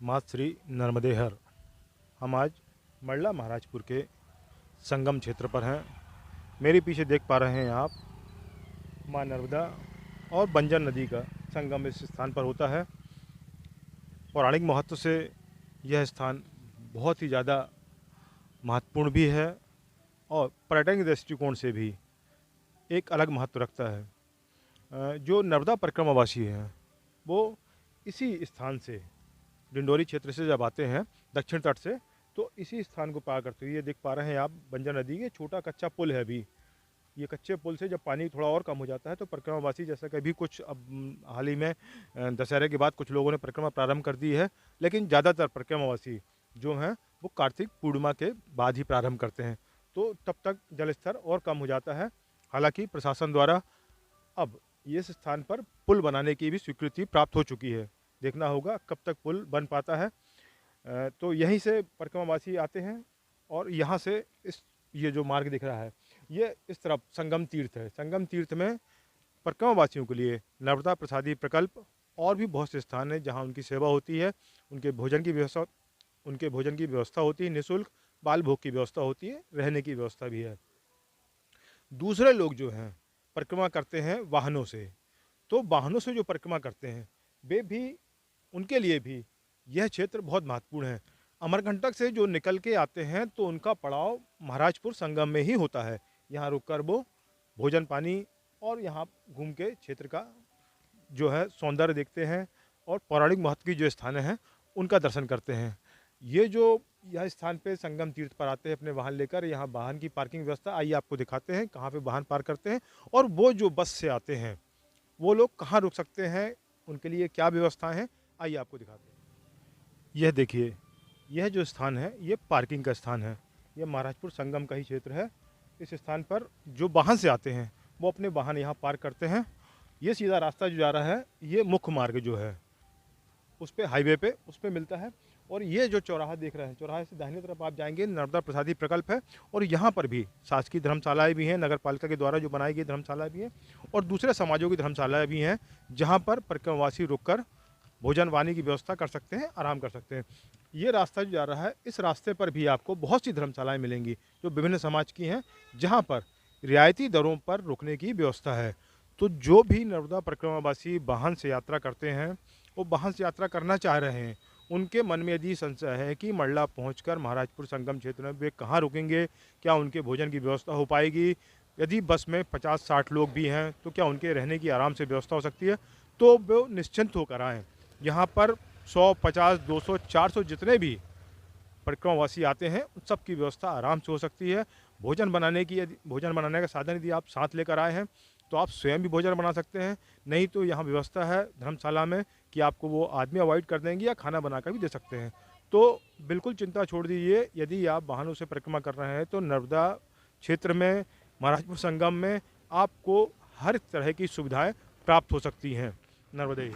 माँ श्री नर्मदेहर। हम आज मंडला महाराजपुर के संगम क्षेत्र पर हैं। मेरे पीछे देख पा रहे हैं आप माँ नर्मदा और बंजर नदी का संगम इस स्थान पर होता है। पौराणिक महत्व से यह स्थान बहुत ही ज़्यादा महत्वपूर्ण भी है और पर्यटन के दृष्टिकोण से भी एक अलग महत्व रखता है। जो नर्मदा परिक्रमावासी हैं वो इसी स्थान से डिंडोरी क्षेत्र से जब आते हैं दक्षिण तट से, तो इसी स्थान को पार करते हुए ये देख पा रहे हैं आप बंजर नदी के छोटा कच्चा पुल है। अभी ये कच्चे पुल से जब पानी थोड़ा और कम हो जाता है तो परिक्रमावासी, जैसा कि अभी कुछ अब हाल ही में दशहरे के बाद कुछ लोगों ने परिक्रमा प्रारंभ कर दी है, लेकिन ज़्यादातर परिक्रमावासी जो हैं वो कार्तिक पूर्णिमा के बाद ही प्रारंभ करते हैं, तो तब तक जल स्तर और कम हो जाता है। हालांकि प्रशासन द्वारा अब इस स्थान पर पुल बनाने की भी स्वीकृति प्राप्त हो चुकी है। देखना होगा कब तक पुल बन पाता है। तो यहीं से परिक्रमावासी आते हैं और यहाँ से ये जो मार्ग दिख रहा है ये इस तरफ संगम तीर्थ है। संगम तीर्थ में परिक्रमावासियों के लिए नर्मदा प्रसादी प्रकल्प और भी बहुत से स्थान हैं जहाँ उनकी सेवा होती है। उनके भोजन की व्यवस्था होती है निःशुल्क, बाल भोग की व्यवस्था होती है, रहने की व्यवस्था भी है। दूसरे लोग जो हैं परिक्रमा करते हैं वाहनों से, तो वाहनों से जो परिक्रमा करते हैं वे भी, उनके लिए भी यह क्षेत्र बहुत महत्वपूर्ण है। अमरकंटक से जो निकल के आते हैं तो उनका पड़ाव महाराजपुर संगम में ही होता है। यहाँ रुककर वो भोजन पानी और यहाँ घूम के क्षेत्र का जो है सौंदर्य देखते हैं और पौराणिक महत्व की जो स्थान हैं उनका दर्शन करते हैं। ये जो यह स्थान पे संगम तीर्थ पर आते हैं अपने वाहन लेकर, यहाँ वाहन की पार्किंग व्यवस्था आइए आपको दिखाते हैं कहाँ पे वाहन पार्क करते हैं, और वो जो बस से आते हैं वो लोग कहाँ रुक सकते हैं, उनके लिए क्या व्यवस्था है, आइए आपको दिखाते हैं। यह देखिए, यह जो स्थान है ये पार्किंग का स्थान है। यह महाराजपुर संगम का ही क्षेत्र है। इस स्थान पर जो वाहन से आते हैं वो अपने वाहन यहाँ पार्क करते हैं। ये सीधा रास्ता जो जा रहा है ये मुख्य मार्ग जो है उस पर हाईवे पे उस पर मिलता है। और ये जो चौराहा देख रहे हैं, चौराहे से दाहिने तरफ आप जाएंगे नर्मदा प्रसादी प्रकल्प है, और यहाँ पर भी शासकीय धर्मशालाएँ भी हैं, नगर पालिका के द्वारा जो बनाई गई धर्मशाला भी है, और दूसरे समाजों की धर्मशालाएँ भी हैं जहाँ पर परिक्रमावासी रुककर भोजन पानी की व्यवस्था कर सकते हैं, आराम कर सकते हैं। ये रास्ता जो जा रहा है इस रास्ते पर भी आपको बहुत सी धर्मशालाएँ मिलेंगी जो विभिन्न समाज की हैं, जहाँ पर रियायती दरों पर रुकने की व्यवस्था है। तो जो भी नर्मदा परिक्रमावासी वाहन से यात्रा करते हैं, वो वाहन से यात्रा करना चाह रहे हैं, उनके मन में यदि संशय है कि मंडला पहुंचकर महाराजपुर संगम क्षेत्र में वे कहाँ रुकेंगे, क्या उनके भोजन की व्यवस्था हो पाएगी, यदि बस में 50-60 लोग भी हैं तो क्या उनके रहने की आराम से व्यवस्था हो सकती है, तो वो निश्चिंत होकर आएँ। यहाँ पर 100, 50, 200, 400 जितने भी परिक्रमावासी आते हैं उन सब की व्यवस्था आराम से हो सकती है। भोजन बनाने का साधन यदि आप साथ लेकर आए हैं तो आप स्वयं भी भोजन बना सकते हैं, नहीं तो यहाँ व्यवस्था है धर्मशाला में कि आपको वो आदमी अवॉइड कर देंगे या खाना बनाकर भी दे सकते हैं। तो बिल्कुल चिंता छोड़ दीजिए, यदि आप वाहनों से परिक्रमा कर रहे हैं तो नर्मदा क्षेत्र में महाराजपुर संगम में आपको हर तरह की सुविधाएँ प्राप्त हो सकती हैं। नर्मदे।